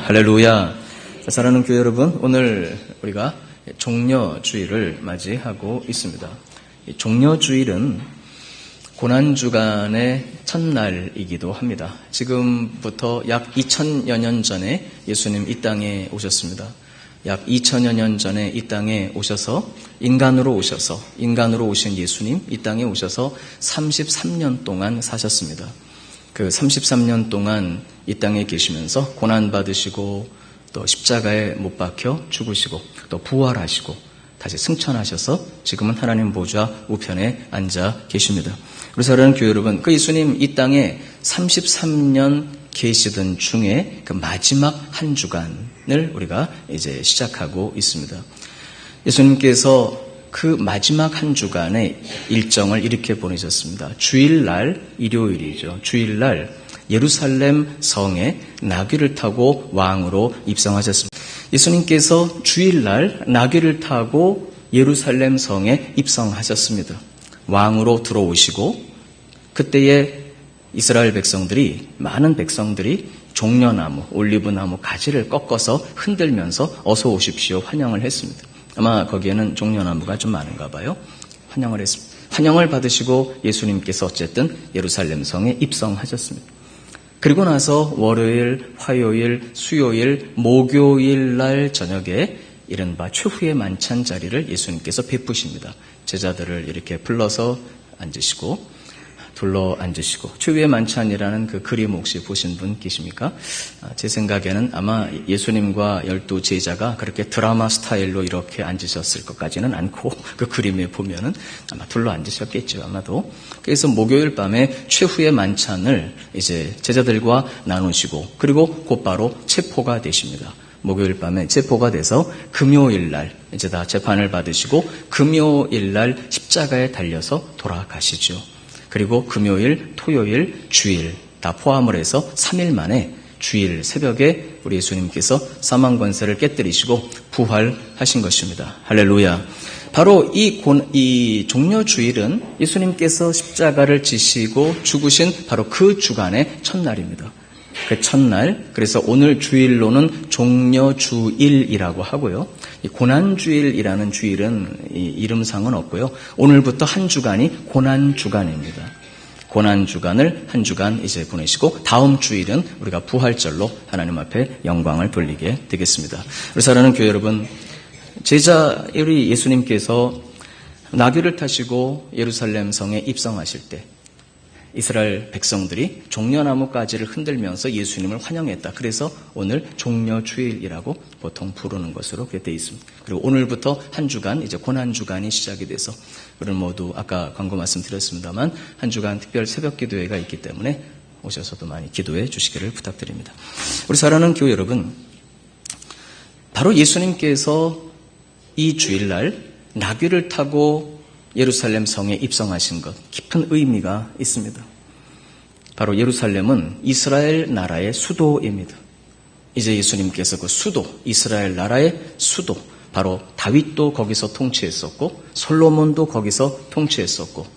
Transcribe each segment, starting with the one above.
할렐루야. 사랑하는 교회 여러분, 오늘 우리가 종려주일을 맞이하고 있습니다. 종려주일은 고난주간의 첫날이기도 합니다. 지금부터 약 2000여 년 전에 예수님 이 땅에 오셨습니다. 약 2000여 년 전에 이 땅에 오셔서 인간으로 오신 예수님 이 땅에 오셔서 33년 동안 사셨습니다. 그 33년 동안 이 땅에 계시면서 고난받으시고 또 십자가에 못 박혀 죽으시고 또 부활하시고 다시 승천하셔서 지금은 하나님 보좌 우편에 앉아 계십니다. 우리 사랑하는 교회 여러분, 그 예수님 이 땅에 33년 계시던 중에 그 마지막 한 주간을 우리가 이제 시작하고 있습니다. 예수님께서 그 마지막 한 주간의 일정을 이렇게 보내셨습니다. 주일날, 일요일이죠. 주일날 예루살렘 성에 나귀를 타고 왕으로 입성하셨습니다. 예수님께서 주일날 나귀를 타고 예루살렘 성에 입성하셨습니다. 왕으로 들어오시고 그때에 이스라엘 백성들이, 많은 백성들이 종려나무, 올리브나무 가지를 꺾어서 흔들면서 어서 오십시오 환영을 했습니다. 아마 거기에는 종려나무가 좀 많은가 봐요. 환영을 했습니다. 환영을 받으시고 예수님께서 어쨌든 예루살렘 성에 입성하셨습니다. 그리고 나서 월요일, 화요일, 수요일, 목요일 날 저녁에 이른바 최후의 만찬 자리를 예수님께서 베푸십니다. 제자들을 이렇게 불러서 앉으시고 둘러 앉으시고, 최후의 만찬이라는 그 그림 혹시 보신 분 계십니까? 제 생각에는 아마 예수님과 12 제자가 그렇게 드라마 스타일로 이렇게 앉으셨을 것까지는 않고 그 그림에 보면은 아마 둘러 앉으셨겠죠, 아마도. 그래서 목요일 밤에 최후의 만찬을 이제 제자들과 나누시고 그리고 곧바로 체포가 되십니다. 목요일 밤에 체포가 돼서 금요일 날 이제 다 재판을 받으시고 금요일 날 십자가에 달려서 돌아가시죠. 그리고 금요일, 토요일, 주일 다 포함을 해서 3일 만에 주일 새벽에 우리 예수님께서 사망 권세를 깨뜨리시고 부활하신 것입니다. 할렐루야. 바로 이 종려주일은 예수님께서 십자가를 지시고 죽으신 바로 그 주간의 첫날입니다. 그 첫날, 그래서 오늘 주일로는 종려주일이라고 하고요. 이 고난주일이라는 주일은 이름상은 없고요. 오늘부터 한 주간이 고난주간입니다. 고난주간을 한 주간 이제 보내시고 다음 주일은 우리가 부활절로 하나님 앞에 영광을 돌리게 되겠습니다. 우리 사랑하는 교회 여러분, 우리 예수님께서 나귀를 타시고 예루살렘 성에 입성하실 때 이스라엘 백성들이 종려나무 가지를 흔들면서 예수님을 환영했다. 그래서 오늘 종려주일이라고 보통 부르는 것으로 그렇게 되어 있습니다. 그리고 오늘부터 한 주간 이제 고난주간이 시작이 돼서 우리는 모두 아까 광고 말씀드렸습니다만 한 주간 특별 새벽 기도회가 있기 때문에 오셔서도 많이 기도해 주시기를 부탁드립니다. 우리 사랑하는 교회 여러분, 바로 예수님께서 이 주일날 나귀를 타고 예루살렘 성에 입성하신 것, 깊은 의미가 있습니다. 바로 예루살렘은 이스라엘 나라의 수도입니다. 이제 예수님께서 그 수도, 이스라엘 나라의 수도, 바로 다윗도 거기서 통치했었고 솔로몬도 거기서 통치했었고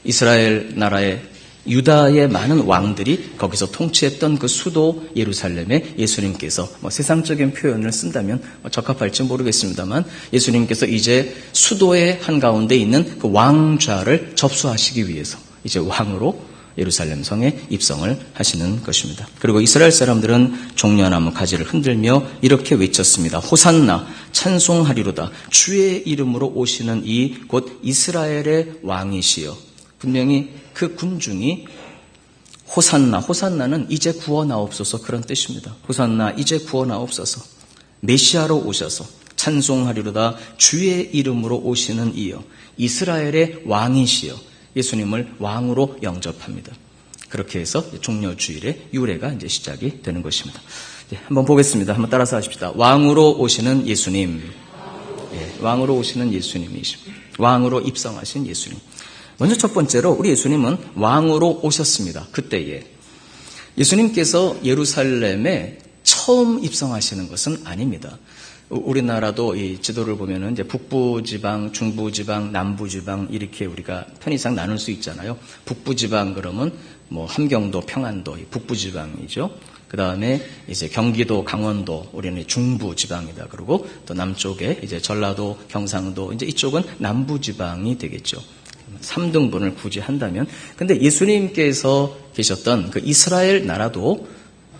이스라엘 나라의 유다의 많은 왕들이 거기서 통치했던 그 수도 예루살렘에 예수님께서 세상적인 표현을 쓴다면 적합할지 모르겠습니다만 예수님께서 이제 수도의 한가운데 있는 그 왕좌를 접수하시기 위해서 이제 왕으로 예루살렘 성에 입성을 하시는 것입니다. 그리고 이스라엘 사람들은 종려나무 가지를 흔들며 이렇게 외쳤습니다. 호산나, 찬송하리로다. 주의 이름으로 오시는 이 곧 이스라엘의 왕이시여. 분명히 그 군중이 호산나, 호산나는 이제 구원하옵소서 그런 뜻입니다. 호산나, 이제 구원하옵소서. 메시아로 오셔서 찬송하리로다. 주의 이름으로 오시는 이여. 이스라엘의 왕이시여. 예수님을 왕으로 영접합니다. 그렇게 해서 종려주일의 유래가 이제 시작이 되는 것입니다. 한번 보겠습니다. 한번 따라서 하십시다. 왕으로 오시는 예수님. 왕으로 오시는 예수님이십니다. 왕으로 입성하신 예수님. 먼저 첫 번째로 우리 예수님은 왕으로 오셨습니다. 그때에 예수님께서 예루살렘에 처음 입성하시는 것은 아닙니다. 우리나라도 이 지도를 보면은 이제 북부지방, 중부지방, 남부지방 이렇게 우리가 편의상 나눌 수 있잖아요. 북부지방 그러면 뭐 함경도, 평안도 북부지방이죠. 그 다음에 이제 경기도, 강원도, 우리는 중부 지방이다. 그리고 또 남쪽에 이제 전라도, 경상도, 이제 이쪽은 남부 지방이 되겠죠. 3등분을 굳이 한다면. 근데 예수님께서 계셨던 그 이스라엘 나라도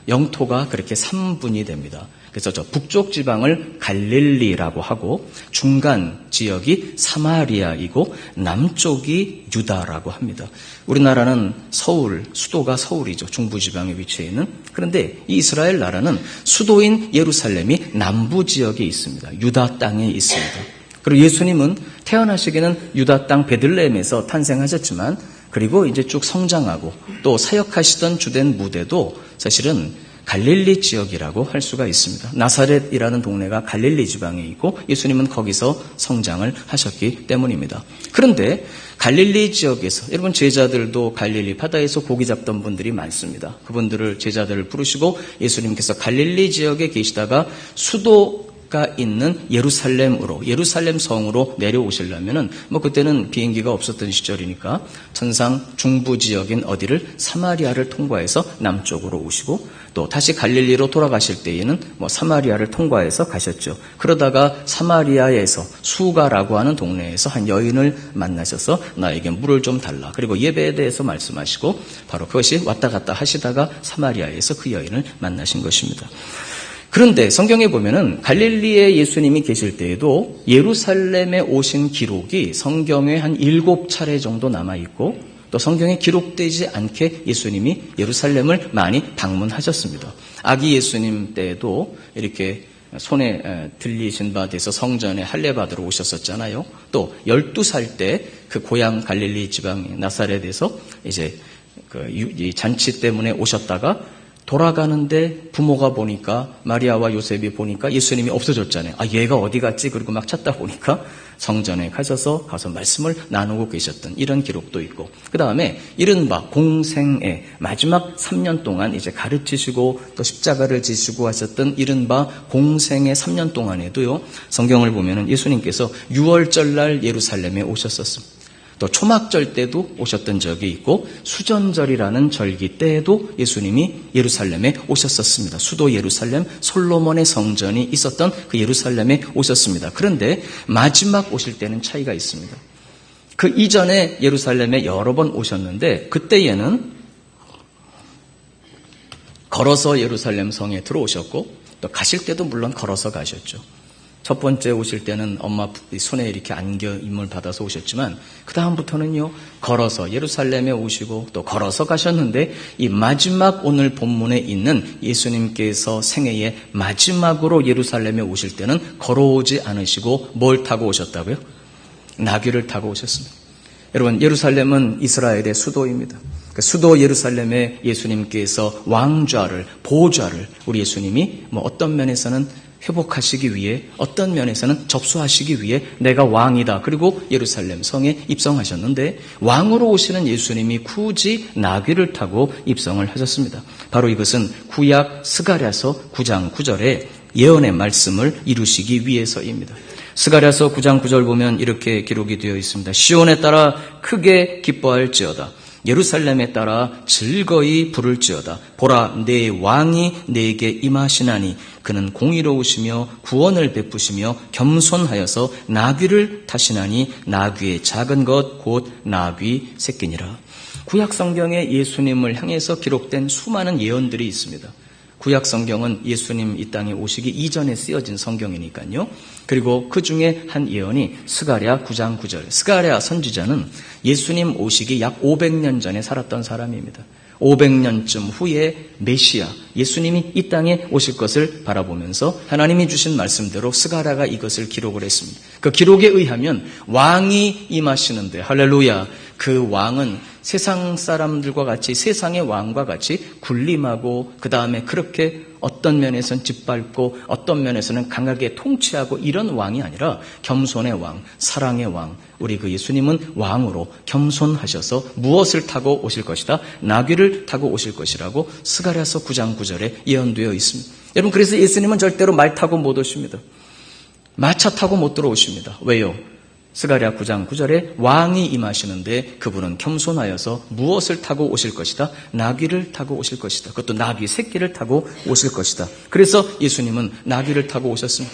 영토가 그렇게 3분이 됩니다. 그래서 저 북쪽 지방을 갈릴리라고 하고 중간 지역이 사마리아이고 남쪽이 유다라고 합니다. 우리나라는 서울, 수도가 서울이죠. 중부지방에 위치해 있는. 그런데 이 이스라엘 나라는 수도인 예루살렘이 남부 지역에 있습니다. 유다 땅에 있습니다. 그리고 예수님은 태어나시기는 유다 땅 베들레헴에서 탄생하셨지만 그리고 이제 쭉 성장하고 또 사역하시던 주된 무대도 사실은 갈릴리 지역이라고 할 수가 있습니다. 나사렛이라는 동네가 갈릴리 지방에 있고 예수님은 거기서 성장을 하셨기 때문입니다. 그런데 갈릴리 지역에서 여러분 제자들도 갈릴리 바다에서 고기 잡던 분들이 많습니다. 그분들을 제자들을 부르시고 예수님께서 갈릴리 지역에 계시다가 수도가 있는 예루살렘 성으로 내려오시려면은 그때는 비행기가 없었던 시절이니까 천상 중부 지역인 어디를 사마리아를 통과해서 남쪽으로 오시고 또 다시 갈릴리로 돌아가실 때에는 사마리아를 통과해서 가셨죠. 그러다가 사마리아에서 수가라고 하는 동네에서 한 여인을 만나셔서 나에게 물을 좀 달라. 그리고 예배에 대해서 말씀하시고 바로 그것이 왔다 갔다 하시다가 사마리아에서 그 여인을 만나신 것입니다. 그런데 성경에 보면은 갈릴리에 예수님이 계실 때에도 예루살렘에 오신 기록이 성경에 한 7차례 정도 남아있고 또 성경에 기록되지 않게 예수님이 예루살렘을 많이 방문하셨습니다. 아기 예수님 때에도 이렇게 손에 들리신 바 돼서 성전에 할례 받으러 오셨었잖아요. 또 12살 때 그 고향 갈릴리 지방 나사렛에서 이제 이 잔치 때문에 오셨다가 돌아가는데 부모가 보니까 마리아와 요셉이 보니까 예수님이 없어졌잖아요. 얘가 어디 갔지? 그리고 막 찾다 보니까 성전에 가서 말씀을 나누고 계셨던 이런 기록도 있고 그 다음에 이른바 공생애 마지막 3년 동안 이제 가르치시고 또 십자가를 지시고 하셨던 이른바 공생애 3년 동안에도요 성경을 보면은 예수님께서 6월절 날 예루살렘에 오셨었습니다. 또 초막절 때도 오셨던 적이 있고 수전절이라는 절기 때에도 예수님이 예루살렘에 오셨었습니다. 수도 예루살렘 솔로몬의 성전이 있었던 그 예루살렘에 오셨습니다. 그런데 마지막 오실 때는 차이가 있습니다. 그 이전에 예루살렘에 여러 번 오셨는데 그때에는 걸어서 예루살렘 성에 들어오셨고 또 가실 때도 물론 걸어서 가셨죠. 첫 번째 오실 때는 엄마 손에 이렇게 안겨 임을 받아서 오셨지만 그 다음부터는요 걸어서 예루살렘에 오시고 또 걸어서 가셨는데 이 마지막 오늘 본문에 있는 예수님께서 생애의 마지막으로 예루살렘에 오실 때는 걸어오지 않으시고 뭘 타고 오셨다고요? 나귀를 타고 오셨습니다. 여러분 예루살렘은 이스라엘의 수도입니다. 그 수도 예루살렘에 예수님께서 왕좌를 보좌를 우리 예수님이 어떤 면에서는 회복하시기 위해 어떤 면에서는 접수하시기 위해 내가 왕이다. 그리고 예루살렘 성에 입성하셨는데 왕으로 오시는 예수님이 굳이 나귀를 타고 입성을 하셨습니다. 바로 이것은 구약 스가랴서 9장 9절에 예언의 말씀을 이루시기 위해서입니다. 스가랴서 9장 9절 보면 이렇게 기록이 되어 있습니다. 시온에 따라 크게 기뻐할지어다. 예루살렘에 따라 즐거이 부를지어다. 보라 내 왕이 내게 임하시나니 그는 공의로우시며 구원을 베푸시며 겸손하여서 나귀를 타시나니 나귀의 작은 것 곧 나귀 새끼니라. 구약 성경에 예수님을 향해서 기록된 수많은 예언들이 있습니다. 구약 성경은 예수님 이 땅에 오시기 이전에 쓰여진 성경이니까요. 그리고 그 중에 한 예언이 스가랴 9장 9절. 스가랴 선지자는 예수님 오시기 약 500년 전에 살았던 사람입니다. 500년쯤 후에 메시아, 예수님이 이 땅에 오실 것을 바라보면서 하나님이 주신 말씀대로 스가랴가 이것을 기록을 했습니다. 그 기록에 의하면 왕이 임하시는데 할렐루야, 그 왕은 세상 사람들과 같이 세상의 왕과 같이 군림하고 그 다음에 그렇게 어떤 면에서는 짓밟고 어떤 면에서는 강하게 통치하고 이런 왕이 아니라 겸손의 왕, 사랑의 왕, 우리 그 예수님은 왕으로 겸손하셔서 무엇을 타고 오실 것이다? 나귀를 타고 오실 것이라고 스가랴서 9장 9절에 예언되어 있습니다. 여러분 그래서 예수님은 절대로 말 타고 못 오십니다. 마차 타고 못 들어오십니다. 왜요? 스가랴 9장 9절에 왕이 임하시는데 그분은 겸손하여서 무엇을 타고 오실 것이다? 나귀를 타고 오실 것이다. 그것도 나귀 새끼를 타고 오실 것이다. 그래서 예수님은 나귀를 타고 오셨습니다.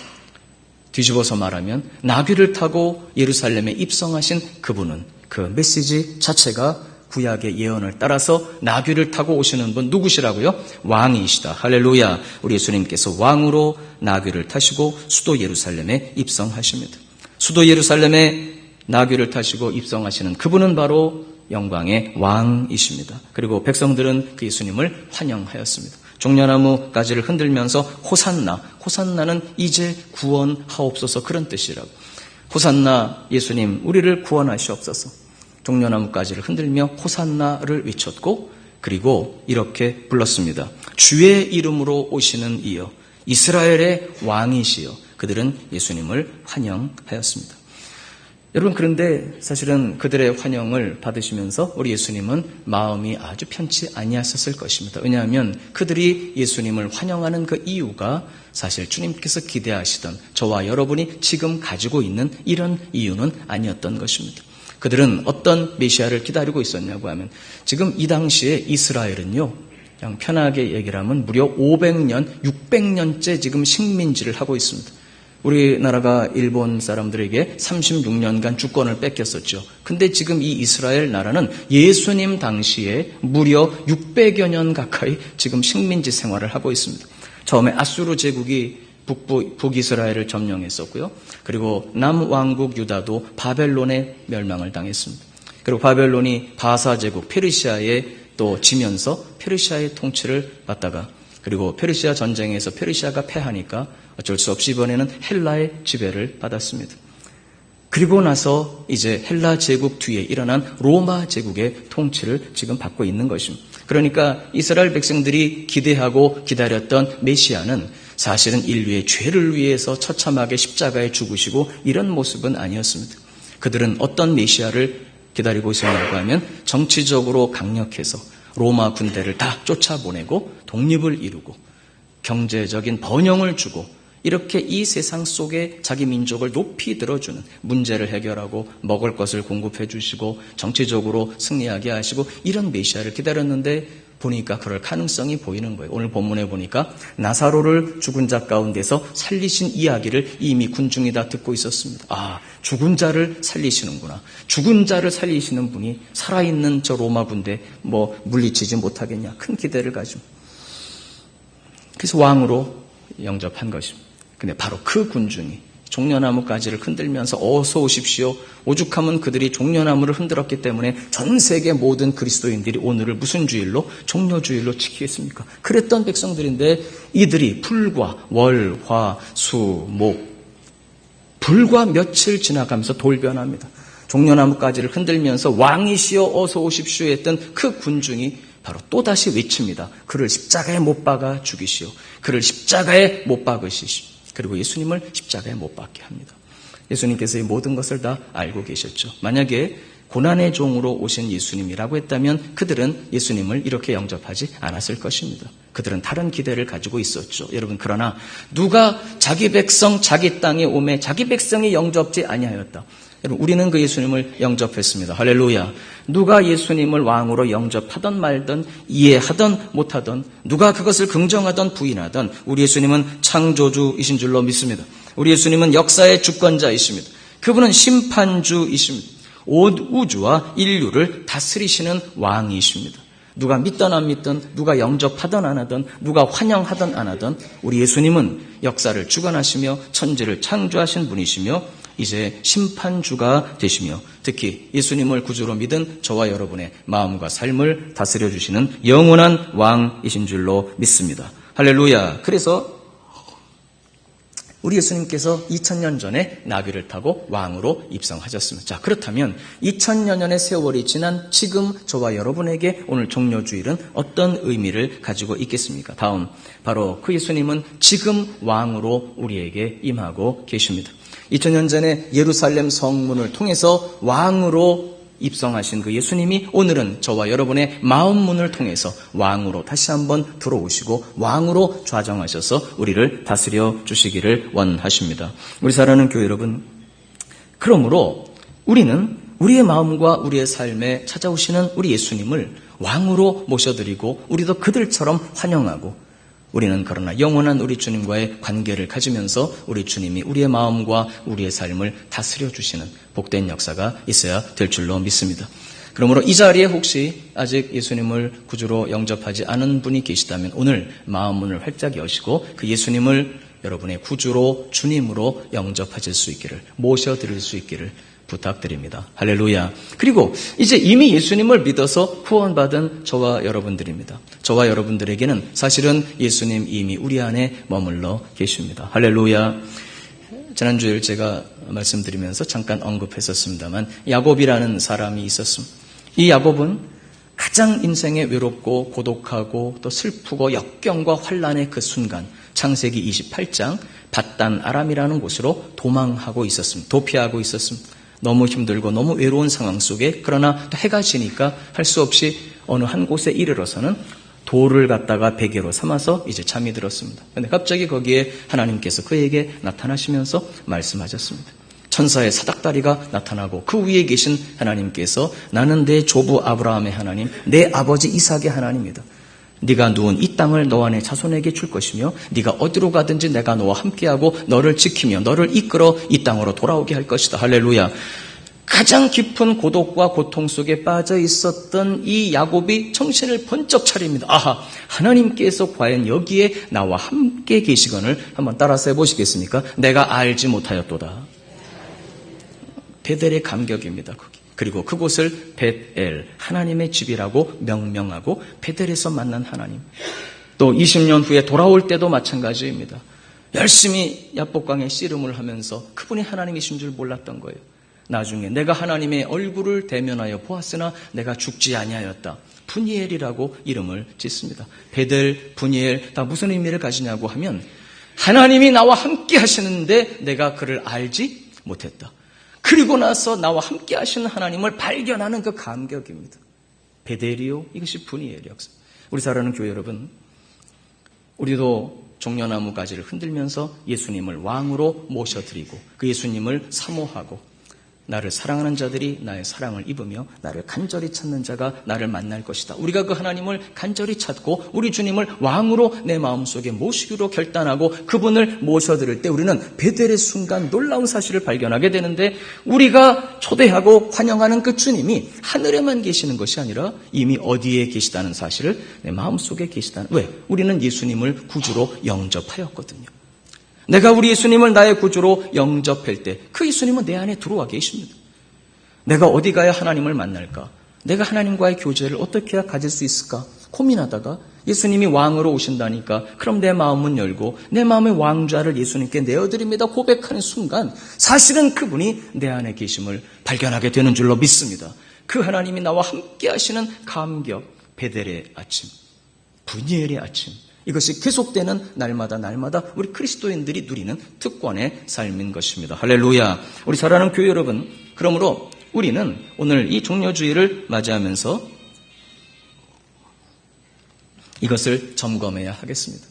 뒤집어서 말하면 나귀를 타고 예루살렘에 입성하신 그분은 그 메시지 자체가 구약의 예언을 따라서 나귀를 타고 오시는 분 누구시라고요? 왕이시다. 할렐루야. 우리 예수님께서 왕으로 나귀를 타시고 수도 예루살렘에 입성하십니다. 수도 예루살렘에 나귀를 타시고 입성하시는 그분은 바로 영광의 왕이십니다. 그리고 백성들은 그 예수님을 환영하였습니다. 종려나무 가지를 흔들면서 호산나, 호산나는 이제 구원하옵소서 그런 뜻이라고. 호산나 예수님 우리를 구원하시옵소서. 종려나무 가지를 흔들며 호산나를 외쳤고 그리고 이렇게 불렀습니다. 주의 이름으로 오시는 이여 이스라엘의 왕이시여. 그들은 예수님을 환영하였습니다. 여러분 그런데 사실은 그들의 환영을 받으시면서 우리 예수님은 마음이 아주 편치 아니하셨을 것입니다. 왜냐하면 그들이 예수님을 환영하는 그 이유가 사실 주님께서 기대하시던 저와 여러분이 지금 가지고 있는 이런 이유는 아니었던 것입니다. 그들은 어떤 메시아를 기다리고 있었냐고 하면 지금 이 당시에 이스라엘은요 그냥 편하게 얘기를 하면 무려 500년, 600년째 지금 식민지를 하고 있습니다. 우리나라가 일본 사람들에게 36년간 주권을 뺏겼었죠. 근데 지금 이 이스라엘 나라는 예수님 당시에 무려 600여 년 가까이 지금 식민지 생활을 하고 있습니다. 처음에 아수르 제국이 북이스라엘을 점령했었고요. 그리고 남왕국 유다도 바벨론의 멸망을 당했습니다. 그리고 바벨론이 바사 제국 페르시아에 또 지면서 페르시아의 통치를 받다가 그리고 페르시아 전쟁에서 페르시아가 패하니까 어쩔 수 없이 이번에는 헬라의 지배를 받았습니다. 그리고 나서 이제 헬라 제국 뒤에 일어난 로마 제국의 통치를 지금 받고 있는 것입니다. 그러니까 이스라엘 백성들이 기대하고 기다렸던 메시아는 사실은 인류의 죄를 위해서 처참하게 십자가에 죽으시고 이런 모습은 아니었습니다. 그들은 어떤 메시아를 기다리고 있었냐고 하면 정치적으로 강력해서 로마 군대를 다 쫓아보내고 독립을 이루고 경제적인 번영을 주고 이렇게 이 세상 속에 자기 민족을 높이 들어주는 문제를 해결하고 먹을 것을 공급해 주시고 정치적으로 승리하게 하시고 이런 메시아를 기다렸는데 보니까 그럴 가능성이 보이는 거예요. 오늘 본문에 보니까 나사로를 죽은 자 가운데서 살리신 이야기를 이미 군중이 다 듣고 있었습니다. 아, 죽은 자를 살리시는구나. 죽은 자를 살리시는 분이 살아있는 저 로마 군대 물리치지 못하겠냐. 큰 기대를 가지고. 그래서 왕으로 영접한 것입니다. 근데 바로 그 군중이 종려나무 가지를 흔들면서 어서 오십시오. 오죽하면 그들이 종려나무를 흔들었기 때문에 전 세계 모든 그리스도인들이 오늘을 무슨 주일로? 종려주일로 지키겠습니까? 그랬던 백성들인데 이들이 불과 월, 화, 수, 목 불과 며칠 지나가면서 돌변합니다. 종려나무 가지를 흔들면서 왕이시여 어서 오십시오 했던 그 군중이 바로 또다시 외칩니다. 그를 십자가에 못 박아 죽이시오. 그를 십자가에 못 박으시오. 그리고 예수님을 십자가에 못 박게 합니다. 예수님께서 이 모든 것을 다 알고 계셨죠. 만약에 고난의 종으로 오신 예수님이라고 했다면 그들은 예수님을 이렇게 영접하지 않았을 것입니다. 그들은 다른 기대를 가지고 있었죠. 여러분 그러나 누가 자기 백성 자기 땅에 오매 자기 백성이 영접지 아니하였다. 여러분 우리는 그 예수님을 영접했습니다. 할렐루야. 누가 예수님을 왕으로 영접하던 말던 이해하던 못하던 누가 그것을 긍정하던 부인하던 우리 예수님은 창조주이신 줄로 믿습니다. 우리 예수님은 역사의 주권자이십니다. 그분은 심판주이십니다. 온 우주와 인류를 다스리시는 왕이십니다. 누가 믿던 안 믿던 누가 영접하던 안 하던 누가 환영하던 안 하던 우리 예수님은 역사를 주관하시며 천지를 창조하신 분이시며 이제 심판주가 되시며 특히 예수님을 구주로 믿은 저와 여러분의 마음과 삶을 다스려 주시는 영원한 왕이신 줄로 믿습니다. 할렐루야. 그래서 우리 예수님께서 2000년 전에 나귀를 타고 왕으로 입성하셨습니다. 자, 그렇다면 2000여 년의 세월이 지난 지금 저와 여러분에게 오늘 종려주일은 어떤 의미를 가지고 있겠습니까? 다음, 바로 그 예수님은 지금 왕으로 우리에게 임하고 계십니다. 2000년 전에 예루살렘 성문을 통해서 왕으로 입성하신 그 예수님이 오늘은 저와 여러분의 마음 문을 통해서 왕으로 다시 한번 들어오시고 왕으로 좌정하셔서 우리를 다스려 주시기를 원하십니다. 우리 사랑하는 교회 여러분, 그러므로 우리는 우리의 마음과 우리의 삶에 찾아오시는 우리 예수님을 왕으로 모셔드리고 우리도 그들처럼 환영하고, 우리는 그러나 영원한 우리 주님과의 관계를 가지면서 우리 주님이 우리의 마음과 우리의 삶을 다스려 주시는 복된 역사가 있어야 될 줄로 믿습니다. 그러므로 이 자리에 혹시 아직 예수님을 구주로 영접하지 않은 분이 계시다면 오늘 마음 문을 활짝 여시고 그 예수님을 여러분의 구주로, 주님으로 영접하실 수 있기를, 모셔드릴 수 있기를 부탁드립니다. 할렐루야. 그리고 이제 이미 예수님을 믿어서 구원받은 저와 여러분들입니다. 저와 여러분들에게는 사실은 예수님 이미 우리 안에 머물러 계십니다. 할렐루야. 지난주일 제가 말씀드리면서 잠깐 언급했었습니다만 야곱이라는 사람이 있었습니다. 이 야곱은 가장 인생에 외롭고 고독하고 또 슬프고 역경과 환난의 그 순간, 창세기 28장 밧단 아람이라는 곳으로 도망하고 있었습니다. 도피하고 있었습니다. 너무 힘들고 너무 외로운 상황 속에, 그러나 또 해가 지니까 할 수 없이 어느 한 곳에 이르러서는 돌을 갖다가 베개로 삼아서 이제 잠이 들었습니다. 그런데 갑자기 거기에 하나님께서 그에게 나타나시면서 말씀하셨습니다. 천사의 사닥다리가 나타나고 그 위에 계신 하나님께서 나는 내 조부 아브라함의 하나님, 내 아버지 이삭의 하나님이다. 네가 누운 이 땅을 너와 내 자손에게 줄 것이며 네가 어디로 가든지 내가 너와 함께하고 너를 지키며 너를 이끌어 이 땅으로 돌아오게 할 것이다. 할렐루야. 가장 깊은 고독과 고통 속에 빠져 있었던 이 야곱이 정신을 번쩍 차립니다. 아하, 하나님께서 과연 여기에 나와 함께 계시건을 한번 따라서 해보시겠습니까? 내가 알지 못하였도다. 베델의 감격입니다. 거기. 그리고 그곳을 벳엘, 하나님의 집이라고 명명하고 베델에서 만난 하나님. 또 20년 후에 돌아올 때도 마찬가지입니다. 열심히 야복강에 씨름을 하면서 그분이 하나님이신 줄 몰랐던 거예요. 나중에 내가 하나님의 얼굴을 대면하여 보았으나 내가 죽지 아니하였다. 분이엘이라고 이름을 짓습니다. 베델, 분이엘 다 무슨 의미를 가지냐고 하면 하나님이 나와 함께 하시는데 내가 그를 알지 못했다. 그리고 나서 나와 함께 하시는 하나님을 발견하는 그 감격입니다. 베델이요, 이것이 분이엘 역사. 우리 사랑하는 교회 여러분, 우리도 종려나무 가지를 흔들면서 예수님을 왕으로 모셔드리고 그 예수님을 사모하고, 나를 사랑하는 자들이 나의 사랑을 입으며 나를 간절히 찾는 자가 나를 만날 것이다. 우리가 그 하나님을 간절히 찾고 우리 주님을 왕으로 내 마음속에 모시기로 결단하고 그분을 모셔드릴 때 우리는 베델의 순간 놀라운 사실을 발견하게 되는데, 우리가 초대하고 환영하는 그 주님이 하늘에만 계시는 것이 아니라 이미 어디에 계시다는 사실을 내 마음속에 계시다는. 왜? 우리는 예수님을 구주로 영접하였거든요. 내가 우리 예수님을 나의 구주로 영접할 때 그 예수님은 내 안에 들어와 계십니다. 내가 어디 가야 하나님을 만날까? 내가 하나님과의 교제를 어떻게 해야 가질 수 있을까? 고민하다가 예수님이 왕으로 오신다니까 그럼 내 마음은 열고 내 마음의 왕좌를 예수님께 내어드립니다 고백하는 순간 사실은 그분이 내 안에 계심을 발견하게 되는 줄로 믿습니다. 그 하나님이 나와 함께 하시는 감격, 베델의 아침, 분이엘의 아침, 이것이 계속되는 날마다 우리 그리스도인들이 누리는 특권의 삶인 것입니다. 할렐루야. 우리 사랑하는 교회 여러분, 그러므로 우리는 오늘 이 종려주의를 맞이하면서 이것을 점검해야 하겠습니다.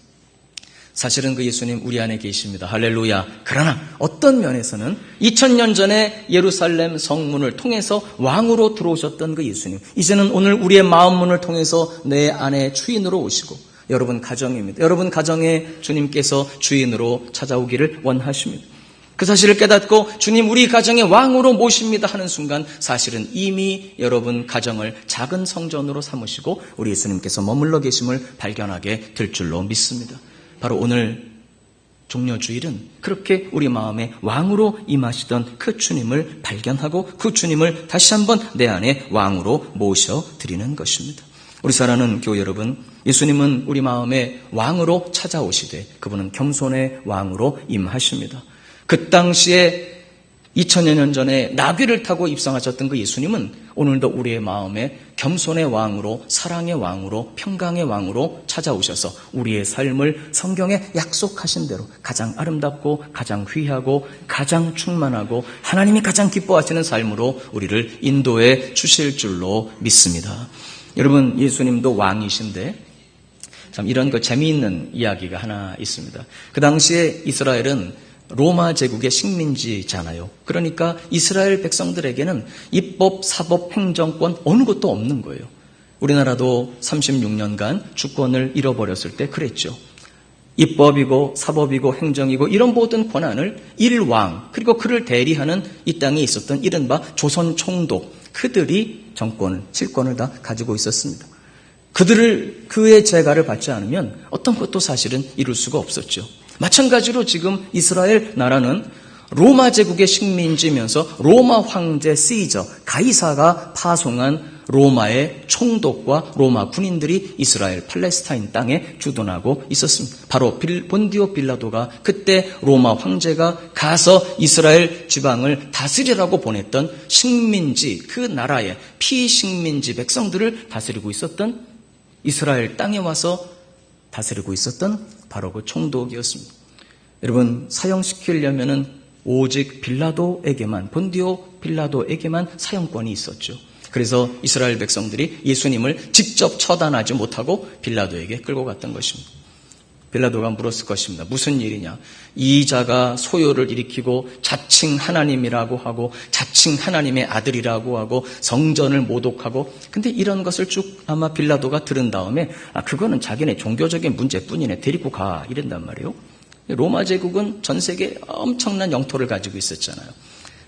사실은 그 예수님 우리 안에 계십니다. 할렐루야. 그러나 어떤 면에서는 2000년 전에 예루살렘 성문을 통해서 왕으로 들어오셨던 그 예수님, 이제는 오늘 우리의 마음 문을 통해서 내 안에 주인으로 오시고 여러분 가정입니다. 여러분 가정에 주님께서 주인으로 찾아오기를 원하십니다. 그 사실을 깨닫고 주님 우리 가정의 왕으로 모십니다 하는 순간 사실은 이미 여러분 가정을 작은 성전으로 삼으시고 우리 예수님께서 머물러 계심을 발견하게 될 줄로 믿습니다. 바로 오늘 종려주일은 그렇게 우리 마음에 왕으로 임하시던 그 주님을 발견하고 그 주님을 다시 한번 내 안에 왕으로 모셔드리는 것입니다. 우리 사랑하는 교회 여러분, 예수님은 우리 마음에 왕으로 찾아오시되 그분은 겸손의 왕으로 임하십니다. 그 당시에 2000여 년 전에 나귀를 타고 입성하셨던 그 예수님은 오늘도 우리의 마음에 겸손의 왕으로, 사랑의 왕으로, 평강의 왕으로 찾아오셔서 우리의 삶을 성경에 약속하신 대로 가장 아름답고 가장 귀하고 가장 충만하고 하나님이 가장 기뻐하시는 삶으로 우리를 인도해 주실 줄로 믿습니다. 여러분, 예수님도 왕이신데 참 이런 그 재미있는 이야기가 하나 있습니다. 그 당시에 이스라엘은 로마 제국의 식민지잖아요. 그러니까 이스라엘 백성들에게는 입법, 사법, 행정권 어느 것도 없는 거예요. 우리나라도 36년간 주권을 잃어버렸을 때 그랬죠. 입법이고 사법이고 행정이고 이런 모든 권한을 일왕 그리고 그를 대리하는 이 땅에 있었던 이른바 조선 총독 그들이 정권을 실권을 다 가지고 있었습니다. 그의 제가를 받지 않으면 어떤 것도 사실은 이룰 수가 없었죠. 마찬가지로 지금 이스라엘 나라는 로마 제국의 식민지면서 로마 황제 시저 가이사가 파송한 로마의 총독과 로마 군인들이 이스라엘 팔레스타인 땅에 주둔하고 있었습니다. 바로 본디오 빌라도가 그때 로마 황제가 가서 이스라엘 지방을 다스리라고 보냈던 식민지 그 나라의 피식민지 백성들을 다스리고 있었던 이스라엘 땅에 와서 다스리고 있었던 바로 그 총독이었습니다. 여러분 사형시키려면은 오직 빌라도에게만 본디오 빌라도에게만 사형권이 있었죠. 그래서 이스라엘 백성들이 예수님을 직접 처단하지 못하고 빌라도에게 끌고 갔던 것입니다. 빌라도가 물었을 것입니다. 무슨 일이냐? 이 자가 소요를 일으키고 자칭 하나님이라고 하고 자칭 하나님의 아들이라고 하고 성전을 모독하고 근데 이런 것을 쭉 아마 빌라도가 들은 다음에 그거는 자기네 종교적인 문제뿐이네 데리고 가 이런단 말이에요. 로마 제국은 전 세계에 엄청난 영토를 가지고 있었잖아요.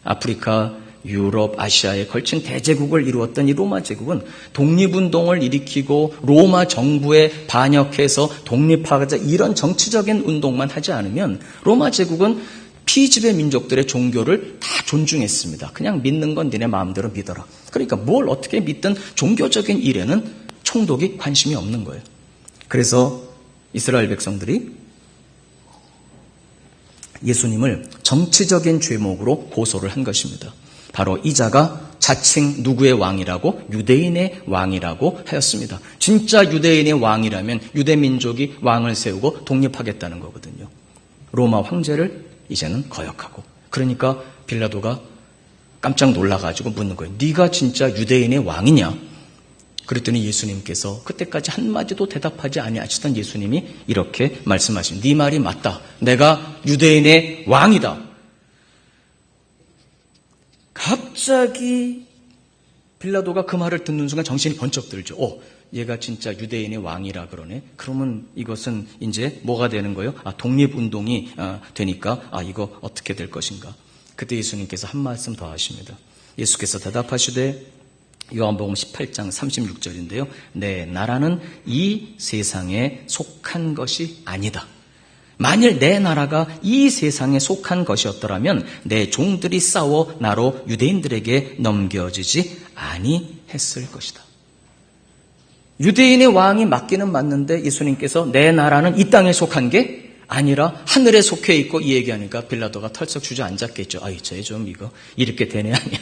아프리카, 유럽, 아시아에 걸친 대제국을 이루었던 이 로마 제국은 독립운동을 일으키고 로마 정부에 반역해서 독립하자 이런 정치적인 운동만 하지 않으면 로마 제국은 피지배 민족들의 종교를 다 존중했습니다. 그냥 믿는 건 니네 마음대로 믿어라. 그러니까 뭘 어떻게 믿든 종교적인 일에는 총독이 관심이 없는 거예요. 그래서 이스라엘 백성들이 예수님을 정치적인 죄목으로 고소를 한 것입니다. 바로 이 자가 자칭 누구의 왕이라고 유대인의 왕이라고 하였습니다. 진짜 유대인의 왕이라면 유대민족이 왕을 세우고 독립하겠다는 거거든요. 로마 황제를 이제는 거역하고 그러니까 빌라도가 깜짝 놀라가지고 묻는 거예요. 네가 진짜 유대인의 왕이냐? 그랬더니 예수님께서 그때까지 한마디도 대답하지 아니하시던 예수님이 이렇게 말씀하십니다. 네 말이 맞다. 내가 유대인의 왕이다. 갑자기 빌라도가 그 말을 듣는 순간 정신이 번쩍 들죠. 얘가 진짜 유대인의 왕이라 그러네. 그러면 이것은 이제 뭐가 되는 거예요? 독립운동이 되니까 이거 어떻게 될 것인가. 그때 예수님께서 한 말씀 더 하십니다. 예수께서 대답하시되 요한복음 18장 36절인데요. 내 나라는 이 세상에 속한 것이 아니다. 만일 내 나라가 이 세상에 속한 것이었더라면 내 종들이 싸워 나로 유대인들에게 넘겨지지 아니했을 것이다. 유대인의 왕이 맞기는 맞는데 예수님께서 내 나라는 이 땅에 속한 게 아니라 하늘에 속해 있고 이 얘기하니까 빌라도가 털썩 주저앉았겠죠. 쟤 좀 이거 이렇게 되네 아니야.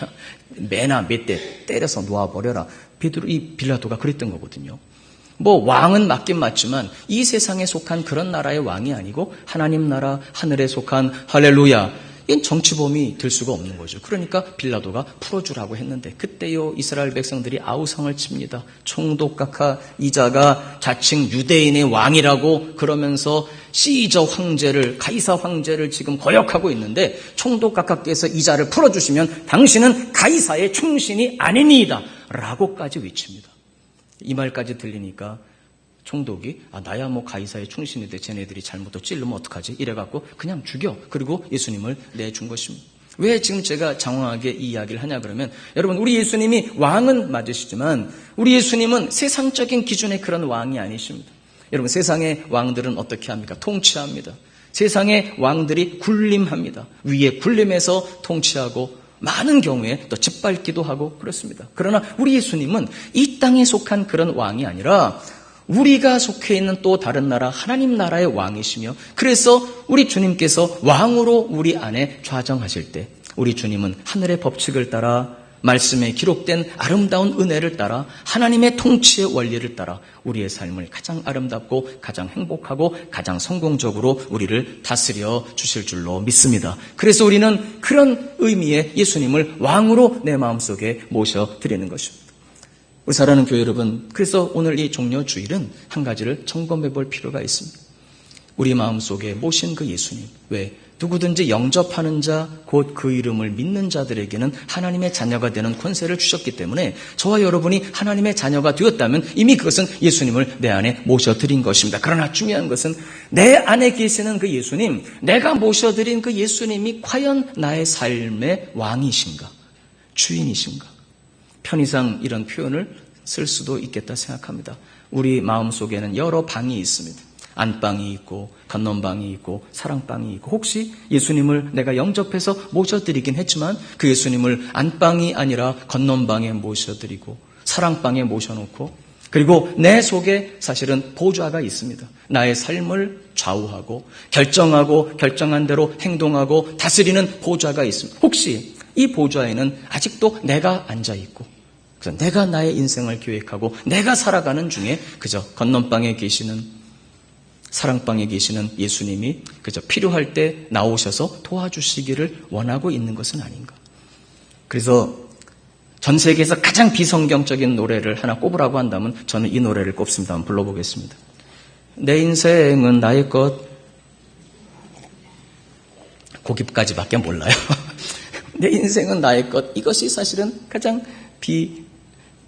매나 몇 대 때려서 놓아버려라. 이 빌라도가 그랬던 거거든요. 왕은 맞긴 맞지만 이 세상에 속한 그런 나라의 왕이 아니고 하나님 나라 하늘에 속한 할렐루야. 이건 정치범이 될 수가 없는 거죠. 그러니까 빌라도가 풀어주라고 했는데 그때요 이스라엘 백성들이 아우성을 칩니다. 총독각하 이자가 자칭 유대인의 왕이라고 그러면서 시저 황제를 가이사 황제를 지금 거역하고 있는데 총독각하께서 이자를 풀어주시면 당신은 가이사의 충신이 아니니이다 라고까지 외칩니다. 이 말까지 들리니까 총독이 나야 가이사의 충신인데 쟤네들이 잘못도 찔르면 어떡하지? 이래갖고 그냥 죽여. 그리고 예수님을 내준 것입니다. 왜 지금 제가 장황하게 이 이야기를 하냐 그러면 여러분 우리 예수님이 왕은 맞으시지만 우리 예수님은 세상적인 기준의 그런 왕이 아니십니다. 여러분 세상의 왕들은 어떻게 합니까? 통치합니다. 세상의 왕들이 군림합니다. 위에 군림해서 통치하고 많은 경우에 또 짓밟기도 하고 그렇습니다. 그러나 우리 예수님은 이 땅에 속한 그런 왕이 아니라 우리가 속해 있는 또 다른 나라 하나님 나라의 왕이시며 그래서 우리 주님께서 왕으로 우리 안에 좌정하실 때 우리 주님은 하늘의 법칙을 따라 말씀에 기록된 아름다운 은혜를 따라 하나님의 통치의 원리를 따라 우리의 삶을 가장 아름답고 가장 행복하고 가장 성공적으로 우리를 다스려 주실 줄로 믿습니다. 그래서 우리는 그런 의미의 예수님을 왕으로 내 마음속에 모셔드리는 것입니다. 우리 사랑하는 교회 여러분, 그래서 오늘 이 종려 주일은 한 가지를 점검해 볼 필요가 있습니다. 우리 마음속에 모신 그 예수님. 왜? 누구든지 영접하는 자, 곧 그 이름을 믿는 자들에게는 하나님의 자녀가 되는 권세를 주셨기 때문에 저와 여러분이 하나님의 자녀가 되었다면 이미 그것은 예수님을 내 안에 모셔드린 것입니다. 그러나 중요한 것은 내 안에 계시는 그 예수님, 내가 모셔드린 그 예수님이 과연 나의 삶의 왕이신가? 주인이신가? 편의상 이런 표현을 쓸 수도 있겠다 생각합니다. 우리 마음속에는 여러 방이 있습니다. 안방이 있고 건넌방이 있고 사랑방이 있고 혹시 예수님을 내가 영접해서 모셔드리긴 했지만 그 예수님을 안방이 아니라 건넌방에 모셔드리고 사랑방에 모셔놓고 그리고 내 속에 사실은 보좌가 있습니다. 나의 삶을 좌우하고 결정하고 결정한 대로 행동하고 다스리는 보좌가 있습니다. 혹시 이 보좌에는 아직도 내가 앉아있고 그래서 내가 나의 인생을 계획하고 내가 살아가는 중에 그저 건넌방에 계시는 사랑방에 계시는 예수님이 그저 필요할 때 나오셔서 도와주시기를 원하고 있는 것은 아닌가. 그래서 전 세계에서 가장 비성경적인 노래를 하나 꼽으라고 한다면 저는 이 노래를 꼽습니다. 한번 불러보겠습니다. 내 인생은 나의 것. 고기까지밖에 몰라요. 내 인생은 나의 것. 이것이 사실은 가장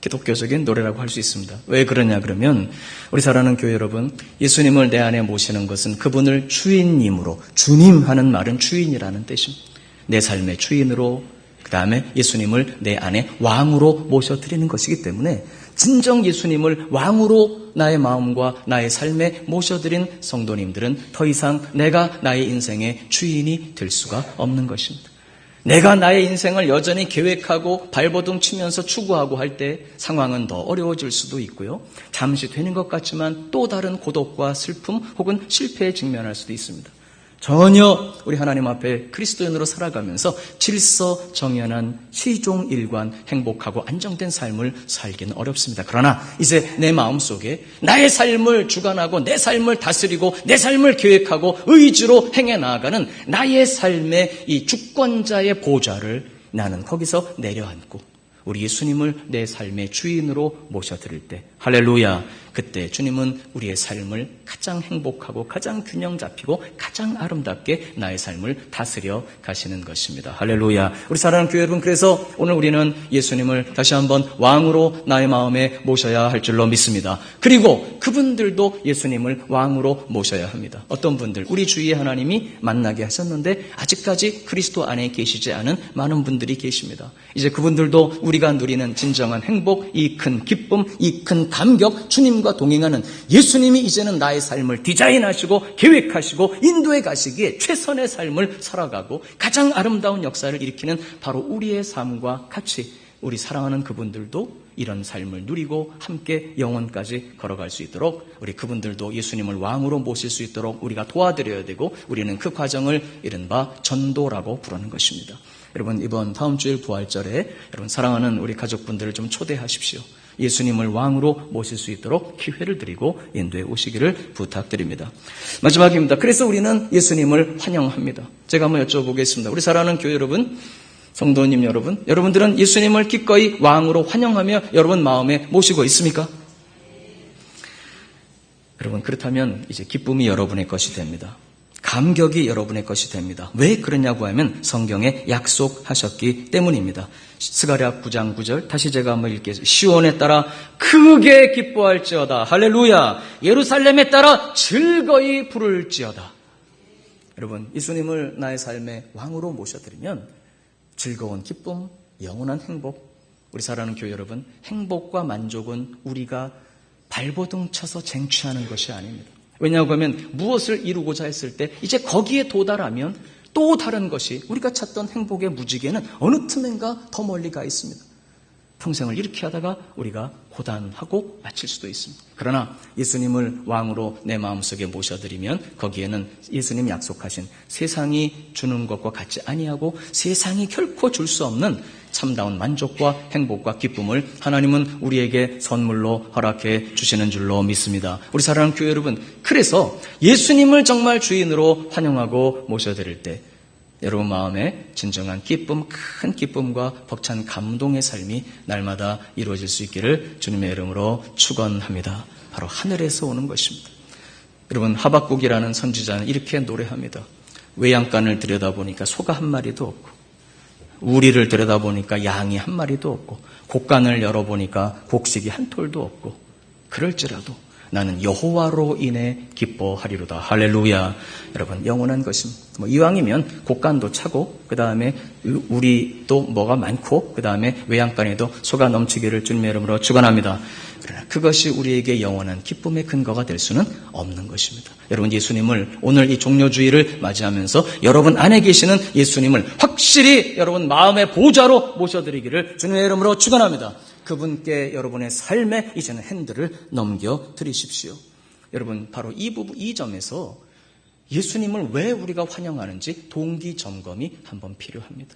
기독교적인 노래라고 할 수 있습니다. 왜 그러냐 그러면 우리 사랑하는 교회 여러분, 예수님을 내 안에 모시는 것은 그분을 주인님으로, 주님 하는 말은 주인이라는 뜻입니다. 내 삶의 주인으로, 그 다음에 예수님을 내 안에 왕으로 모셔드리는 것이기 때문에 진정 예수님을 왕으로 나의 마음과 나의 삶에 모셔드린 성도님들은 더 이상 내가 나의 인생의 주인이 될 수가 없는 것입니다. 내가 나의 인생을 여전히 계획하고 발버둥 치면서 추구하고 할 때 상황은 더 어려워질 수도 있고요. 잠시 되는 것 같지만 또 다른 고독과 슬픔 혹은 실패에 직면할 수도 있습니다. 전혀 우리 하나님 앞에 그리스도인으로 살아가면서 질서정연한 시종일관 행복하고 안정된 삶을 살기는 어렵습니다. 그러나 이제 내 마음속에 나의 삶을 주관하고 내 삶을 다스리고 내 삶을 계획하고 의지로 행해 나아가는 나의 삶의 이 주권자의 보좌를 나는 거기서 내려앉고 우리 예수님을 내 삶의 주인으로 모셔드릴 때 할렐루야, 그때 주님은 우리의 삶을 가장 행복하고 가장 균형 잡히고 가장 아름답게 나의 삶을 다스려 가시는 것입니다. 할렐루야. 우리 사랑하는 교회 여러분, 그래서 오늘 우리는 예수님을 다시 한번 왕으로 나의 마음에 모셔야 할 줄로 믿습니다. 그리고 그분들도 예수님을 왕으로 모셔야 합니다. 어떤 분들, 우리 주위에 하나님이 만나게 하셨는데 아직까지 그리스도 안에 계시지 않은 많은 분들이 계십니다. 이제 그분들도 우리가 누리는 진정한 행복, 이 큰 기쁨, 이 큰 감격, 주님과 동행하는 예수님이 이제는 나의 삶을 디자인하시고 계획하시고 인도해 가시기에 최선의 삶을 살아가고 가장 아름다운 역사를 일으키는 바로 우리의 삶과 같이 우리 사랑하는 그분들도 이런 삶을 누리고 함께 영원까지 걸어갈 수 있도록 우리 그분들도 예수님을 왕으로 모실 수 있도록 우리가 도와드려야 되고 우리는 그 과정을 이른바 전도라고 부르는 것입니다. 여러분, 이번 다음 주일 부활절에 여러분 사랑하는 우리 가족분들을 좀 초대하십시오. 예수님을 왕으로 모실 수 있도록 기회를 드리고 인도에 오시기를 부탁드립니다. 마지막입니다. 그래서 우리는 예수님을 환영합니다. 제가 한번 여쭤보겠습니다. 우리 사랑하는 교회 여러분, 성도님 여러분, 여러분들은 예수님을 기꺼이 왕으로 환영하며 여러분 마음에 모시고 있습니까? 여러분, 그렇다면 이제 기쁨이 여러분의 것이 됩니다. 감격이 여러분의 것이 됩니다. 왜 그러냐고 하면 성경에 약속하셨기 때문입니다. 스가랴 9장 9절 다시 제가 한번 읽겠습니다. 시온에 따라 크게 기뻐할지어다. 할렐루야. 예루살렘에 따라 즐거이 부를지어다. 여러분, 예수님을 나의 삶의 왕으로 모셔드리면 즐거운 기쁨, 영원한 행복, 우리 사랑하는 교회 여러분, 행복과 만족은 우리가 발버둥 쳐서 쟁취하는 것이 아닙니다. 왜냐하고 하면 무엇을 이루고자 했을 때 이제 거기에 도달하면 또 다른 것이 우리가 찾던 행복의 무지개는 어느 틈엔가 더 멀리 가 있습니다. 평생을 이렇게 하다가 우리가 고단하고 마칠 수도 있습니다. 그러나 예수님을 왕으로 내 마음속에 모셔드리면 거기에는 예수님 약속하신 세상이 주는 것과 같지 아니하고 세상이 결코 줄 수 없는 참다운 만족과 행복과 기쁨을 하나님은 우리에게 선물로 허락해 주시는 줄로 믿습니다. 우리 사랑하는 교회 여러분, 그래서 예수님을 정말 주인으로 환영하고 모셔드릴 때 여러분 마음에 진정한 기쁨, 큰 기쁨과 벅찬 감동의 삶이 날마다 이루어질 수 있기를 주님의 이름으로 축원합니다. 바로 하늘에서 오는 것입니다. 여러분, 하박국이라는 선지자는 이렇게 노래합니다. 외양간을 들여다보니까 소가 한 마리도 없고, 우리를 들여다보니까 양이 한 마리도 없고, 곡간을 열어보니까 곡식이 한 톨도 없고, 그럴지라도 나는 여호와로 인해 기뻐하리로다. 할렐루야. 여러분, 영원한 것입니다. 이왕이면 곡간도 차고, 그 다음에 우리도 뭐가 많고, 그 다음에 외양간에도 소가 넘치기를 주님의 이름으로 축원합니다. 그러나 그것이 우리에게 영원한 기쁨의 근거가 될 수는 없는 것입니다. 여러분, 예수님을 오늘 이 종료주의를 맞이하면서 여러분 안에 계시는 예수님을 확실히 여러분 마음의 보좌로 모셔드리기를 주님의 이름으로 축원합니다. 그분께 여러분의 삶에 이제는 핸들을 넘겨드리십시오. 여러분, 바로 이 점에서 예수님을 왜 우리가 환영하는지 동기 점검이 한번 필요합니다.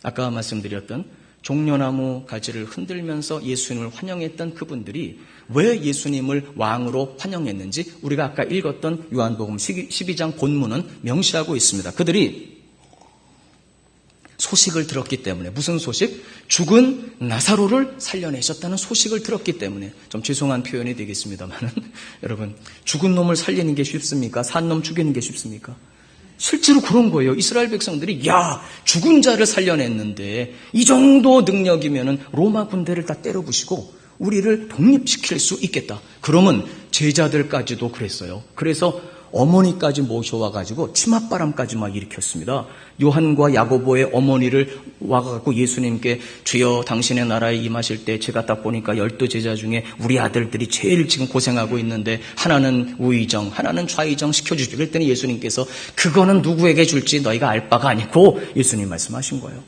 아까 말씀드렸던 종려나무 가지를 흔들면서 예수님을 환영했던 그분들이 왜 예수님을 왕으로 환영했는지 우리가 아까 읽었던 요한복음 12장 본문은 명시하고 있습니다. 그들이 소식을 들었기 때문에, 무슨 소식? 죽은 나사로를 살려내셨다는 소식을 들었기 때문에. 좀 죄송한 표현이 되겠습니다만은 여러분, 죽은 놈을 살리는 게 쉽습니까? 산 놈 죽이는 게 쉽습니까? 실제로 그런 거예요. 이스라엘 백성들이 죽은 자를 살려냈는데 이 정도 능력이면은 로마 군대를 다 때려부시고 우리를 독립시킬 수 있겠다. 그러면 제자들까지도 그랬어요. 그래서 어머니까지 모셔와가지고 치맛바람까지 막 일으켰습니다. 요한과 야고보의 어머니를 와가지고 예수님께 주여 당신의 나라에 임하실 때 제가 딱 보니까 12제자 중에 우리 아들들이 제일 지금 고생하고 있는데 하나는 우의정, 하나는 좌의정 시켜주시고 그랬더니 예수님께서 그거는 누구에게 줄지 너희가 알 바가 아니고 예수님 말씀하신 거예요.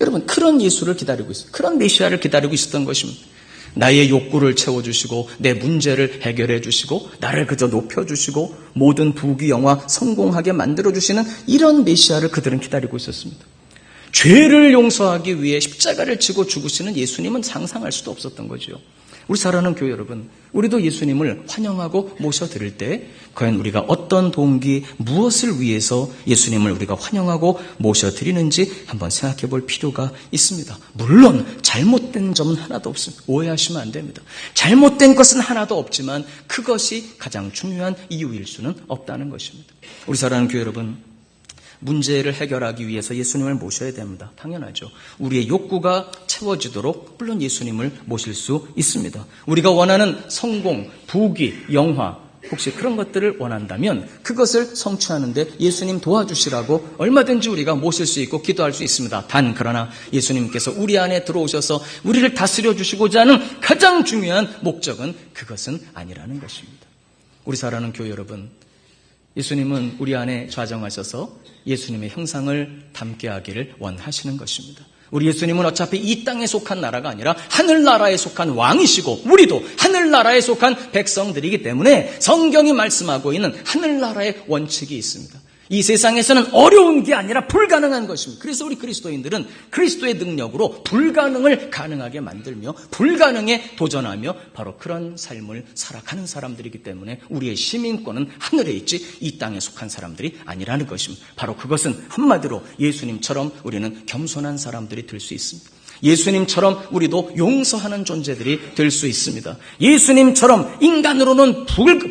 여러분, 그런 예수를 기다리고 있어요. 그런 메시아를 기다리고 있었던 것입니다. 나의 욕구를 채워주시고 내 문제를 해결해 주시고 나를 그저 높여주시고 모든 부귀 영화 성공하게 만들어주시는 이런 메시아를 그들은 기다리고 있었습니다. 죄를 용서하기 위해 십자가를 지고 죽으시는 예수님은 상상할 수도 없었던 거죠. 우리 사랑하는 교회 여러분, 우리도 예수님을 환영하고 모셔드릴 때 과연 우리가 어떤 동기, 무엇을 위해서 예수님을 우리가 환영하고 모셔드리는지 한번 생각해 볼 필요가 있습니다. 물론 잘못된 점은 하나도 없습니다. 오해하시면 안 됩니다. 잘못된 것은 하나도 없지만 그것이 가장 중요한 이유일 수는 없다는 것입니다. 우리 사랑하는 교회 여러분, 문제를 해결하기 위해서 예수님을 모셔야 됩니다. 당연하죠. 우리의 욕구가 채워지도록 물론 예수님을 모실 수 있습니다. 우리가 원하는 성공, 부귀, 영화, 혹시 그런 것들을 원한다면 그것을 성취하는데 예수님 도와주시라고 얼마든지 우리가 모실 수 있고 기도할 수 있습니다. 단 그러나 예수님께서 우리 안에 들어오셔서 우리를 다스려 주시고자 하는 가장 중요한 목적은 그것은 아니라는 것입니다. 우리 사랑하는 교회 여러분, 예수님은 우리 안에 좌정하셔서 예수님의 형상을 담게 하기를 원하시는 것입니다. 우리 예수님은 어차피 이 땅에 속한 나라가 아니라 하늘나라에 속한 왕이시고 우리도 하늘나라에 속한 백성들이기 때문에 성경이 말씀하고 있는 하늘나라의 원칙이 있습니다. 이 세상에서는 어려운 게 아니라 불가능한 것입니다. 그래서 우리 그리스도인들은 그리스도의 능력으로 불가능을 가능하게 만들며 불가능에 도전하며 바로 그런 삶을 살아가는 사람들이기 때문에 우리의 시민권은 하늘에 있지 이 땅에 속한 사람들이 아니라는 것입니다. 바로 그것은 한마디로 예수님처럼 우리는 겸손한 사람들이 될 수 있습니다. 예수님처럼 우리도 용서하는 존재들이 될 수 있습니다. 예수님처럼 인간으로는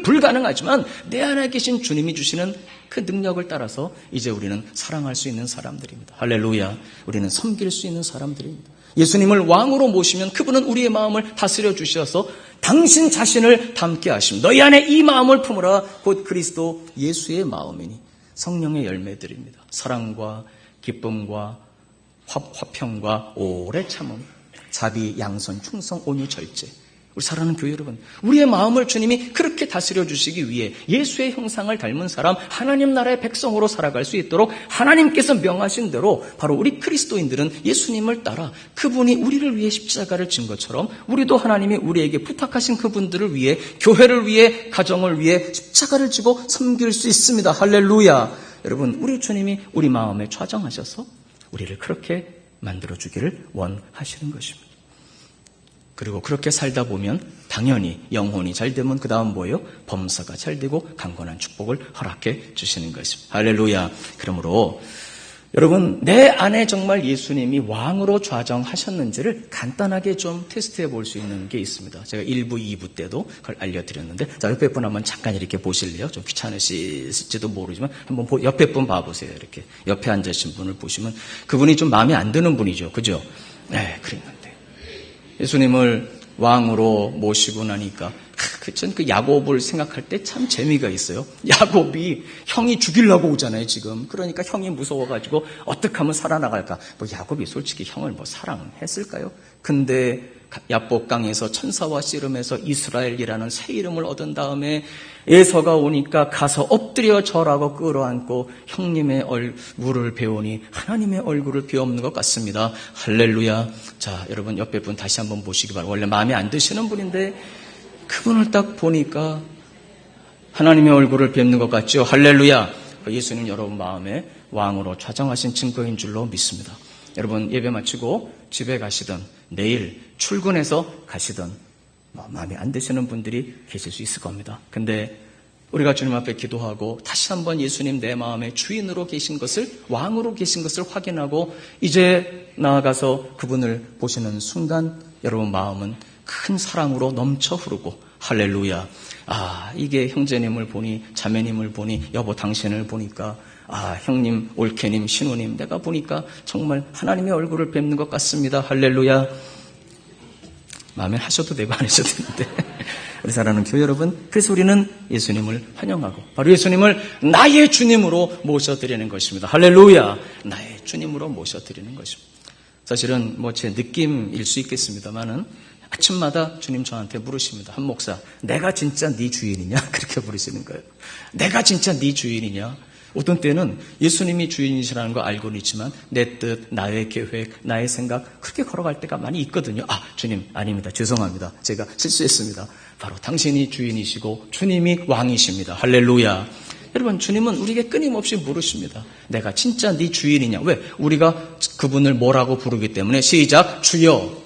불가능하지만 내 안에 계신 주님이 주시는 그 능력을 따라서 이제 우리는 사랑할 수 있는 사람들입니다. 할렐루야. 우리는 섬길 수 있는 사람들입니다. 예수님을 왕으로 모시면 그분은 우리의 마음을 다스려 주셔서 당신 자신을 담게 하십니다. 너희 안에 이 마음을 품으라. 곧 그리스도 예수의 마음이니 성령의 열매들입니다. 사랑과 기쁨과 화평과 오래 참음, 자비, 양선, 충성, 온유, 절제. 우리 사랑하는 교회 여러분, 우리의 마음을 주님이 그렇게 다스려 주시기 위해 예수의 형상을 닮은 사람, 하나님 나라의 백성으로 살아갈 수 있도록 하나님께서 명하신 대로 바로 우리 그리스도인들은 예수님을 따라 그분이 우리를 위해 십자가를 진 것처럼 우리도 하나님이 우리에게 부탁하신 그분들을 위해, 교회를 위해, 가정을 위해 십자가를 지고 섬길 수 있습니다. 할렐루야. 여러분, 우리 주님이 우리 마음에 좌정하셔서 우리를 그렇게 만들어주기를 원하시는 것입니다. 그리고 그렇게 살다 보면 당연히 영혼이 잘 되면 그 다음 뭐예요? 범사가 잘 되고 강건한 축복을 허락해 주시는 것입니다. 할렐루야. 그러므로 여러분, 내 안에 정말 예수님이 왕으로 좌정하셨는지를 간단하게 좀 테스트해 볼 수 있는 게 있습니다. 제가 1부, 2부 때도 그걸 알려드렸는데, 자, 옆에 분 한번 잠깐 이렇게 보실래요? 좀 귀찮으실지도 모르지만, 한번 옆에 분 봐보세요. 이렇게. 옆에 앉으신 분을 보시면, 그분이 좀 마음에 안 드는 분이죠. 그죠? 네, 그랬는데. 예수님을 왕으로 모시고 나니까, 전 그 야곱을 생각할 때 참 재미가 있어요. 야곱이 형이 죽이려고 오잖아요, 지금. 그러니까 형이 무서워가지고 어떻게 하면 살아나갈까? 뭐 야곱이 솔직히 형을 뭐 사랑했을까요? 근데 야복강에서 천사와 씨름해서 이스라엘이라는 새 이름을 얻은 다음에 에서가 오니까 가서 엎드려 절하고 끌어안고 형님의 얼굴을 배우니 하나님의 얼굴을 비옵는 것 같습니다. 할렐루야. 자, 여러분 옆에 분 다시 한번 보시기 바랍니다. 원래 마음에 안 드시는 분인데 그분을 딱 보니까 하나님의 얼굴을 뵙는 것 같죠. 할렐루야. 예수님 여러분 마음에 왕으로 좌정하신 증거인 줄로 믿습니다. 여러분 예배 마치고 집에 가시든 내일 출근해서 가시든 마음에 안 드시는 분들이 계실 수 있을 겁니다. 근데 우리가 주님 앞에 기도하고 다시 한번 예수님 내 마음의 주인으로 계신 것을, 왕으로 계신 것을 확인하고 이제 나아가서 그분을 보시는 순간 여러분 마음은 큰 사랑으로 넘쳐 흐르고 할렐루야. 아, 이게 형제님을 보니, 자매님을 보니, 여보 당신을 보니까, 아, 형님, 올케님, 신우님 내가 보니까 정말 하나님의 얼굴을 뵙는 것 같습니다. 할렐루야. 마음에 하셔도 되고 안 하셔도 되는데 우리 사랑하는 교회 여러분, 그래서 우리는 예수님을 환영하고 바로 예수님을 나의 주님으로 모셔드리는 것입니다. 할렐루야. 나의 주님으로 모셔드리는 것입니다. 사실은 뭐 제 느낌일 수 있겠습니다만은 아침마다 주님 저한테 물으십니다. 한 목사, 내가 진짜 네 주인이냐? 그렇게 부르시는 거예요. 내가 진짜 네 주인이냐? 어떤 때는 예수님이 주인이시라는 거 알고는 있지만 내 뜻, 나의 계획, 나의 생각 그렇게 걸어갈 때가 많이 있거든요. 아, 주님 아닙니다. 죄송합니다. 제가 실수했습니다. 바로 당신이 주인이시고 주님이 왕이십니다. 할렐루야. 여러분 주님은 우리에게 끊임없이 물으십니다. 내가 진짜 네 주인이냐? 왜? 우리가 그분을 뭐라고 부르기 때문에 시작, 주여.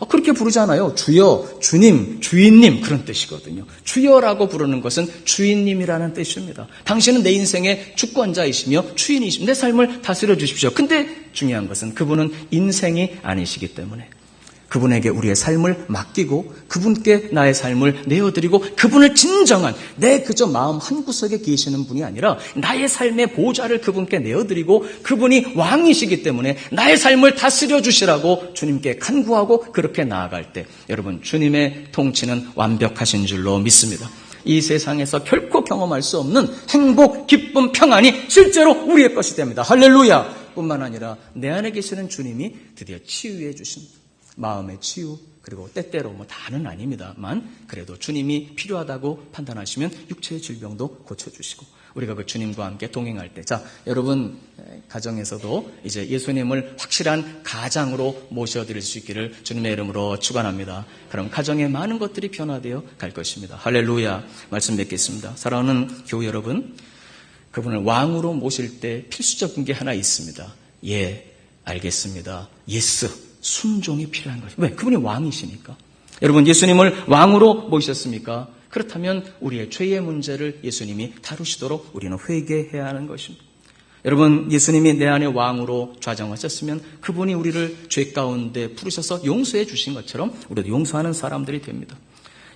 그렇게 부르잖아요. 주여, 주님, 주인님 그런 뜻이거든요. 주여라고 부르는 것은 주인님이라는 뜻입니다. 당신은 내 인생의 주권자이시며 주인이시며 내 삶을 다스려 주십시오. 근데 중요한 것은 그분은 인생이 아니시기 때문에 그분에게 우리의 삶을 맡기고 그분께 나의 삶을 내어드리고 그분을 진정한 내 그저 마음 한구석에 계시는 분이 아니라 나의 삶의 보좌를 그분께 내어드리고 그분이 왕이시기 때문에 나의 삶을 다스려 주시라고 주님께 간구하고 그렇게 나아갈 때 여러분 주님의 통치는 완벽하신 줄로 믿습니다. 이 세상에서 결코 경험할 수 없는 행복, 기쁨, 평안이 실제로 우리의 것이 됩니다. 할렐루야. 뿐만 아니라 내 안에 계시는 주님이 드디어 치유해 주십니다. 마음의 치유, 그리고 때때로 뭐 다는 아닙니다만 그래도 주님이 필요하다고 판단하시면 육체의 질병도 고쳐주시고 우리가 그 주님과 함께 동행할 때, 자, 여러분 가정에서도 이제 예수님을 확실한 가장으로 모셔드릴 수 있기를 주님의 이름으로 축원합니다. 그럼 가정에 많은 것들이 변화되어 갈 것입니다. 할렐루야. 말씀 뵙겠습니다. 사랑하는 교회 여러분, 그분을 왕으로 모실 때 필수적인 게 하나 있습니다. 예, 알겠습니다. 예스. 순종이 필요한 것입니다. 왜? 그분이 왕이시니까. 여러분 예수님을 왕으로 모셨습니까? 그렇다면 우리의 죄의 문제를 예수님이 다루시도록 우리는 회개해야 하는 것입니다. 여러분 예수님이 내 안에 왕으로 좌정하셨으면 그분이 우리를 죄 가운데 부르셔서 용서해 주신 것처럼 우리도 용서하는 사람들이 됩니다.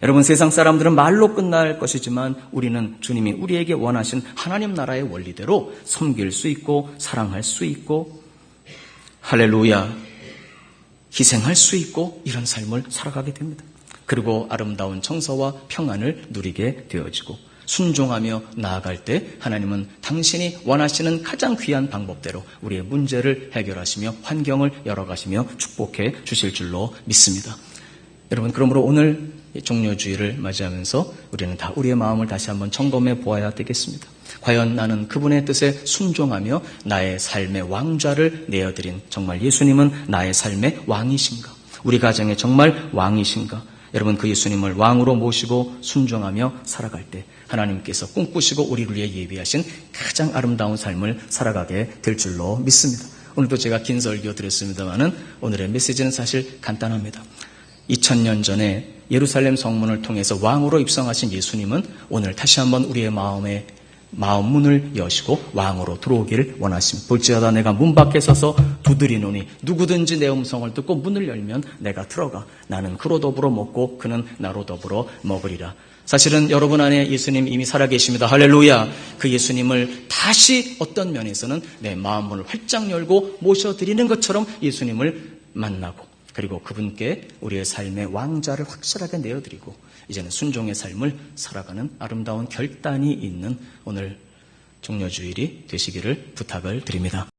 여러분 세상 사람들은 말로 끝날 것이지만 우리는 주님이 우리에게 원하신 하나님 나라의 원리대로 섬길 수 있고 사랑할 수 있고 할렐루야 희생할 수 있고 이런 삶을 살아가게 됩니다. 그리고 아름다운 정서와 평안을 누리게 되어지고 순종하며 나아갈 때 하나님은 당신이 원하시는 가장 귀한 방법대로 우리의 문제를 해결하시며 환경을 열어가시며 축복해 주실 줄로 믿습니다. 여러분 그러므로 오늘 종료주의를 맞이하면서 우리는 다 우리의 마음을 다시 한번 점검해 보아야 되겠습니다. 과연 나는 그분의 뜻에 순종하며 나의 삶의 왕좌를 내어드린 정말 예수님은 나의 삶의 왕이신가? 우리 가정에 정말 왕이신가? 여러분 그 예수님을 왕으로 모시고 순종하며 살아갈 때 하나님께서 꿈꾸시고 우리를 위해 예비하신 가장 아름다운 삶을 살아가게 될 줄로 믿습니다. 오늘도 제가 긴 설교 드렸습니다마는 오늘의 메시지는 사실 간단합니다. 2000년 전에 예루살렘 성문을 통해서 왕으로 입성하신 예수님은 오늘 다시 한번 우리의 마음에 마음 문을 여시고 왕으로 들어오기를 원하십니다. 볼지어다 내가 문 밖에 서서 두드리노니 누구든지 내 음성을 듣고 문을 열면 내가 들어가 나는 그로 더불어 먹고 그는 나로 더불어 먹으리라. 사실은 여러분 안에 예수님 이미 살아계십니다. 할렐루야. 그 예수님을 다시 어떤 면에서는 내 마음 문을 활짝 열고 모셔드리는 것처럼 예수님을 만나고 그리고 그분께 우리의 삶의 왕좌를 확실하게 내어드리고 이제는 순종의 삶을 살아가는 아름다운 결단이 있는 오늘 종려주일이 되시기를 부탁을 드립니다.